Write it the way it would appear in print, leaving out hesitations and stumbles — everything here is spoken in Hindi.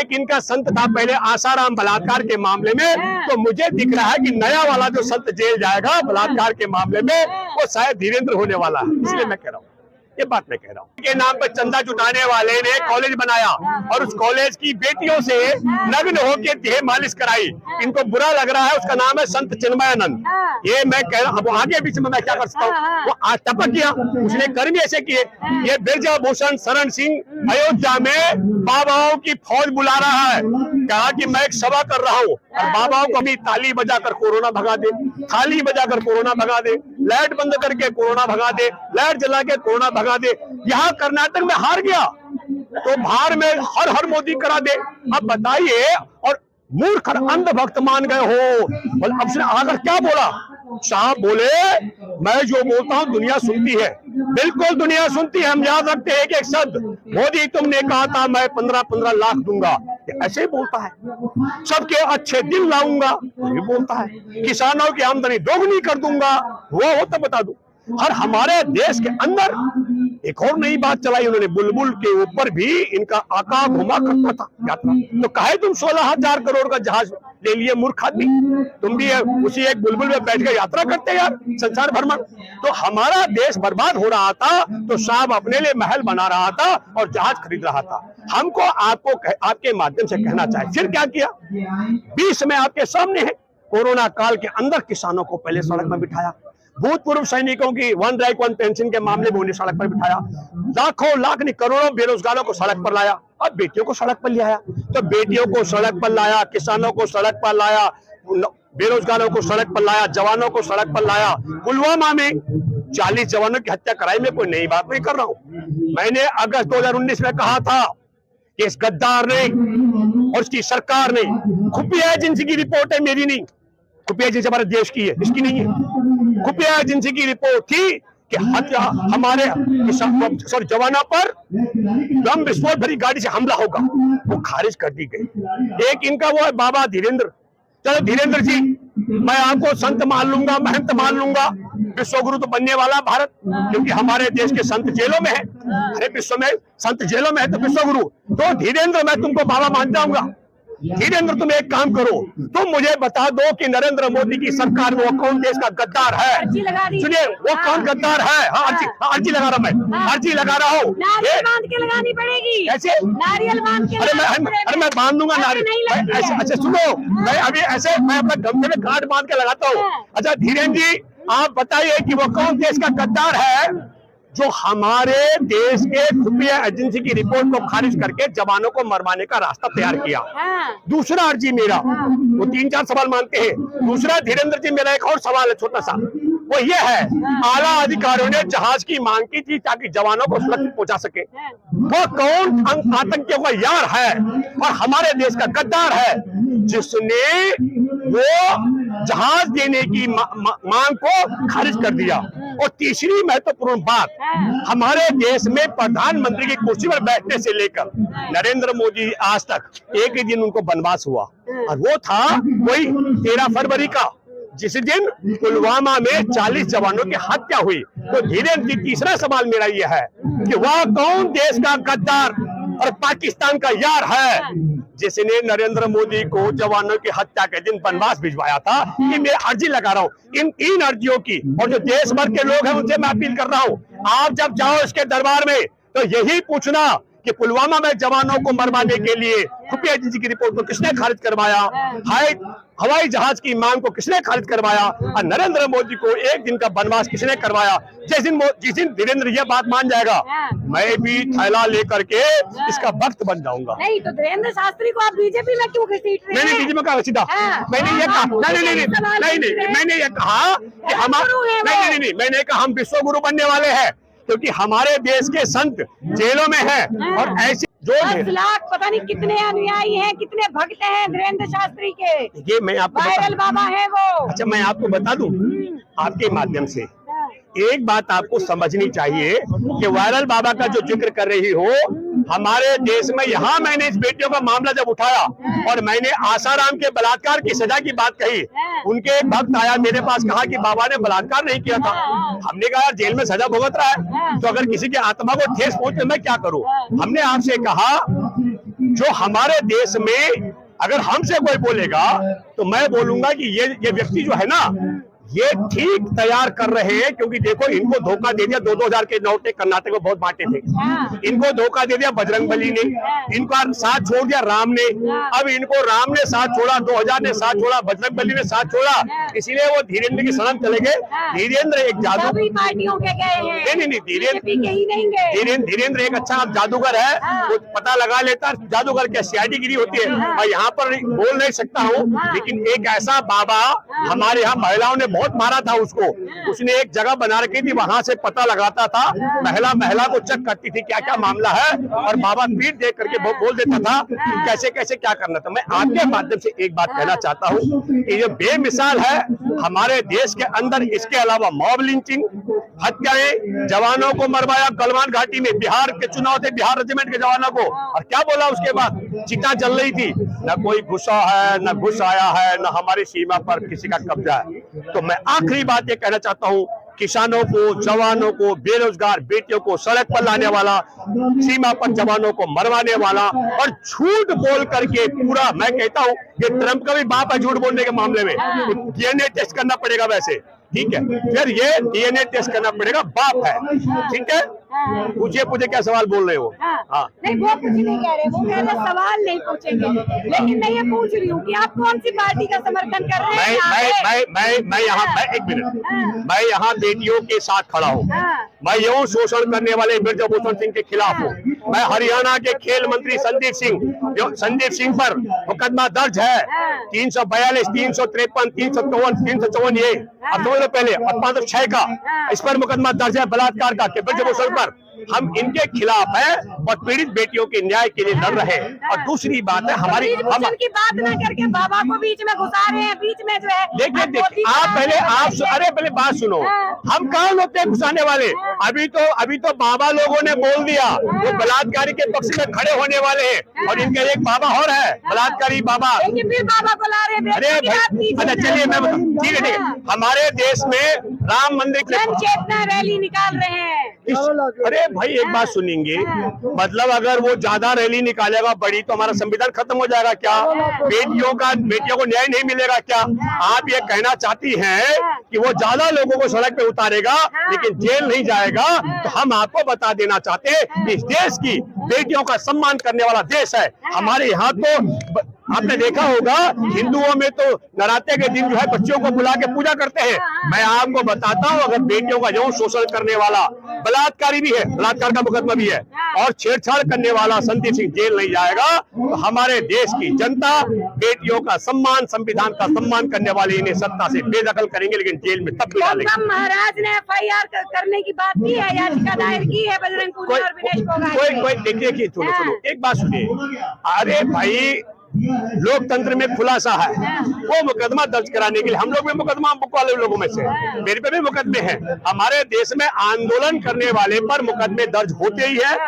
एक इनका संत था पहले आसाराम बलात्कार के मामले में, तो मुझे दिख रहा है कि नया वाला जो संत जेल जाएगा बलात्कार के मामले में वो शायद धीरेन्द्र होने वाला है। इसलिए मैं कह रहा हूँ, ये बात मैं कह रहा हूँ के नाम पर चंदा जुटाने वाले ने कॉलेज बनाया और उस कॉलेज की बेटियों से नग्न होकर देह मालिश कराई। इनको बुरा लग रहा है, उसका नाम है संत चिन्मयानंद। ये मैं कह रहा हूँ, अब आगे बीच में मैं क्या कर सकता हूँ। वो आज टपक गया, उसने कर्म ऐसे किए। ये ब्रजभूषण शरण सिंह अयोध्या में बाबाओं की फौज बुला रहा है, कहा कि मैं एक सभा कर रहा हूँ और बाबाओं को भी ताली बजाकर कोरोना भगा दे, थाली बजाकर कोरोना भगा दे, लाइट बंद करके कोरोना भगा दे, लाइट जला के कोरोना भगा दे। यहाँ कर्नाटक में हार गया तो बाहर में हर हर मोदी करा दे। अब बताइए, और मूर्ख अंधभक्त मान गए हो। अब उसने आकर क्या बोला? साहब बोले मैं जो बोलता हूँ दुनिया सुनती है। बिल्कुल दुनिया सुनती है, हम याद रखते हैं एक शब्द। मोदी तुमने कहा था मैं 15-15 लाख दूंगा, ऐसे ही बोलता है। सबके अच्छे दिन लाऊंगा, ये बोलता है। किसानों की आमदनी दोगुनी कर दूंगा, वो हो तो बता दूं। और हमारे देश के अंदर एक और नई बात चलाई उन्होंने, बुलबुल के ऊपर भी इनका आका घुमा करता था यात्रा। तो कहे तुम 16,000 करोड़ का जहाज ले लिए मूर्ख आदमी, तुम भी उसी एक बुलबुल में बैठ कर यात्रा करते यार संसार भ्रमण। तो हमारा देश बर्बाद हो रहा था तो साहब अपने लिए महल बना रहा था और जहाज खरीद रहा था। हमको आपको आपके माध्यम से कहना चाहिए, फिर क्या किया? 20 में आपके सामने है, कोरोना काल के अंदर किसानों को पहले सड़क में बिठाया, भूतपूर्व सैनिकों की वन रैंक वन पेंशन के मामले में उन्हें सड़क पर बिठाया, लाखों लाख नहीं करोड़ों बेरोजगारों को सड़क पर लाया और बेटियों को सड़क पर ले आया। तो बेटियों को सड़क पर लाया, किसानों को सड़क पर लाया, बेरोजगारों को सड़क पर लाया, जवानों को सड़क पर लाया। पुलवामा में 40 जवानों की हत्या कराई, में कोई नई बात नहीं कर रहा हूं। मैंने अगस्त 2019 में कहा था कि इस गद्दार ने और इसकी सरकार ने, खुफिया एजेंसी की रिपोर्ट है, मेरी नहीं, खुफिया एजेंसी हमारे देश की है, इसकी नहीं है। खुफिया एजेंसी की रिपोर्ट थी कि हत्या हमारे जवानों पर बम विस्फोट भरी गाड़ी से हमला होगा, वो खारिज कर दी गई। एक इनका वो है बाबा धीरेन्द्र। चलो धीरेन्द्र जी, मैं आपको संत मान लूंगा, महंत मान लूंगा, विश्वगुरु तो बनने वाला भारत, क्योंकि हमारे देश के संत जेलों में है, अरे विश्व में संत जेलों में है तो विश्वगुरु। तो धीरेन्द्र मैं तुमको बाबा मान जाऊंगा। धीरेन्द्र तुम एक काम करो, तुम मुझे बता दो कि नरेंद्र मोदी की सरकार में वो कौन देश का गद्दार है? सुनिए, वो कौन गद्दार है? हाँ, अर्जी लगा रहा, मैं अर्जी लगा रहा हूँ। नारियल बांध के लगानी पड़ेगी। कैसे? नारियल बांध के। अरे मैं बांध दूंगा नारियल। अच्छा सुनो, मैं अभी ऐसे मैं अपना गमछे में गांठ बांध के लगाता हूँ। अच्छा धीरेन्द्र जी, आप बताइए कि वो कौन देश का गद्दार है जो हमारे देश के खुफिया एजेंसी की रिपोर्ट को खारिज करके जवानों को मरवाने का रास्ता तैयार किया। दूसरा अर्जी मेरा, वो 3-4 सवाल मानते हैं। दूसरा धीरेन्द्र जी, मेरा एक और सवाल है छोटा सा, वो ये है, आला अधिकारियों ने जहाज की मांग की थी ताकि जवानों को सुरक्षित पहुंचा सके। वो कौन आतंकियों का यार है और हमारे देश का गद्दार है जिसने वो जहाज देने की मांग को खारिज कर दिया? और तीसरी महत्वपूर्ण बात, हमारे देश में प्रधानमंत्री की कुर्सी पर बैठने से लेकर नरेंद्र मोदी आज तक एक ही दिन उनको वनवास हुआ, और वो था वही 13 फरवरी का, जिस दिन पुलवामा में 40 जवानों की हत्या हुई। तो धीरेन्द्र जी, तीसरा सवाल मेरा यह है कि वह कौन देश का गद्दार और पाकिस्तान का यार है जिसने नरेंद्र मोदी को जवानों की हत्या के दिन वनवास भिजवाया था? ये मैं अर्जी लगा रहा हूँ इन 3 अर्जियों की, और जो देश भर के लोग हैं उनसे मैं अपील कर रहा हूँ, आप जब जाओ इसके दरबार में तो यही पूछना कि पुलवामा में जवानों को मरवाने के लिए खुफिया एजेंसी की रिपोर्ट को किसने खारिज करवाया, हवाई जहाज की मांग को किसने खारिज करवाया, और नरेंद्र मोदी को एक दिन का वनवास किसने करवाया? जिस दिन धीरेन्द्र ये बात मान जाएगा, मैं भी थैला लेकर के इसका भक्त बन जाऊंगा। नहीं तो धीरेन्द्र शास्त्री को आप बीजेपी में क्यों घसीट रहे हैं? नहीं, बीजेपी में कहा सीधा, मैंने ये कहा नहीं, मैंने ये कहा कि हम नहीं, मैंने कहा हम विश्वगुरु बनने वाले हैं, क्योंकि हमारे देश के संत जेलों में हैं और ऐसे जो 10 लाख पता नहीं कितने अनुयायी हैं, कितने भक्त हैं धीरेन्द्र शास्त्री के। ये मैं आपको वायरल बाबा है वो। अच्छा, मैं आपको बता दूं आपके माध्यम से, एक बात आपको समझनी चाहिए कि वायरल बाबा का जो जिक्र कर रही हो, हमारे देश में यहाँ मैंने इस बेटियों का मामला जब उठाया और मैंने आसाराम के बलात्कार की सजा की बात कही, उनके एक भक्त आया मेरे पास, कहा कि बाबा ने बलात्कार नहीं किया था। हमने कहा यार जेल में सजा भुगत रहा है, तो अगर किसी की आत्मा को ठेस पहुंचे मैं क्या करूं? हमने आपसे कहा जो हमारे देश में अगर हमसे कोई बोलेगा तो मैं बोलूंगा कि ये व्यक्ति जो है ना, ये ठीक तैयार कर रहे हैं, क्योंकि देखो इनको धोखा दे दिया 2,000 के नोट कर्नाटक में बहुत बांटे थे, इनको धोखा दे दिया बजरंगबली ने, इनका साथ छोड़ दिया राम ने, अब इनको राम ने साथ छोड़ा, 2000 ने साथ छोड़ा, बजरंगबली ने साथ छोड़ा, इसीलिए वो धीरेन्द्र की शरण चले गए। धीरेन्द्र एक जादू पार्टियों के गए हैं, नहीं धीरेन्द्र एक अच्छा जादूगर है, वो पता लगा लेता है जादूगर क्या सीआईडी गिरी होती है। मैं यहाँ पर बोल नहीं सकता हूँ, लेकिन एक ऐसा बाबा हमारे यहाँ महिलाओं ने बहुत मारा था उसको, उसने एक जगह बना रखी थी, वहां से पता लगाता था, महिला को चेक करती थी क्या क्या मामला है, और बाबा पीठ देख करके बोल देता था कि कैसे कैसे क्या करना था। मैं आपके माध्यम से एक बात कहना चाहता हूँ कि ये बेमिसाल है हमारे देश के अंदर। इसके अलावा मॉब लिंचिंग, हत्याएं, जवानों को मरवाया गलवान घाटी में, बिहार के चुनाव थे, बिहार रेजिमेंट के जवानों को, और क्या बोला उसके बाद, चिता जल रही थी, न कोई घुसा है, न घुस आया है, न हमारी सीमा पर किसी का कब्जा है। तो मैं आखिरी बात ये कहना चाहता हूँ, किसानों को, जवानों को, बेरोजगार बेटियों को सड़क पर लाने वाला, सीमा पर जवानों को मरवाने वाला और झूठ बोल करके पूरा, मैं कहता हूँ ये ट्रंप का भी बाप है झूठ बोलने के मामले में, डीएनए टेस्ट करना पड़ेगा वैसे, ठीक है, फिर ये डीएनए टेस्ट करना पड़ेगा, बाप है, ठीक है। पूछे क्या सवाल बोल रहे हो? हाँ। नहीं वो कुछ नहीं कह रहे, वो कह रहे सवाल नहीं पूछेंगे, लेकिन मैं ये पूछ रही हूँ कि आप कौन सी पार्टी का समर्थन कर रहे हैं? मैं यहाँ एक मिनट, मैं यहाँ बेटियों के साथ खड़ा हूँ, मैं यौन शोषण करने वाले ब्रजभूषण सिंह के खिलाफ हूँ। मैं हरियाणा के खेल मंत्री संदीप सिंह पर मुकदमा दर्ज है, 342, 353, 354 ये अब दो पहले और 506 का, इस पर मुकदमा दर्ज है बलात्कार का ब्रजभूषण पर। हम इनके खिलाफ है और पीड़ित बेटियों के न्याय के लिए लड़ रहे हैं। और दूसरी बात है हमारी की बात न करके बाबा को बीच में घुसा रहे हैं, बीच में जो है। देखिए आप पहले बात सुनो, हम कहाँ होते हैं घुसाने वाले? अभी तो बाबा लोगों ने बोल दिया वो बलात्कारी के पक्ष में खड़े होने वाले हैं, और इनके एक बाबा और है बलात्कारी बाबा। फिर बाबा को ला रहे हैं। अरे भाई, अच्छा चलिए मैं ठीक है, हमारे देश में राम मंदिर चेतना रैली निकाल रहे हैं। अरे भाई एक बात सुनेंगे, मतलब अगर वो ज्यादा रैली निकालेगा बड़ी तो हमारा संविधान खत्म हो जाएगा क्या? बेटियों को न्याय नहीं मिलेगा क्या? आप ये कहना चाहती हैं कि वो ज्यादा लोगों को सड़क पे उतारेगा लेकिन जेल नहीं जाएगा? तो हम आपको बता देना चाहते हैं इस देश की बेटियों का सम्मान करने वाला देश है। हमारे यहाँ तो आपने देखा होगा हिंदुओं में तो नवरात्रि के दिन जो है बच्चों को बुला के पूजा करते हैं। मैं आपको बताता हूँ अगर बेटियों का यौन शोषण करने वाला बलात्कारी भी है, बलात्कार का मुकदमा भी है, और छेड़छाड़ करने वाला संदीप सिंह जेल नहीं जाएगा, तो हमारे देश की जनता बेटियों का सम्मान, संविधान का सम्मान करने वाले इन्हें सत्ता से बेदखल करेंगे, लेकिन जेल में तब भी डालेंगे। महाराज ने FIR करने की बात की है, याचिका दायर की है बजरंग पुनिया और विनेश फोगाट। कोई देखिए सुनो एक बात सुनिए, अरे भाई लोकतंत्र में खुलासा है, वो मुकदमा दर्ज कराने के लिए हम लोग भी मुकदमा वाले लोगों में से, मेरे पे भी मुकदमे हैं। हमारे देश में आंदोलन करने वाले पर मुकदमे दर्ज होते ही है।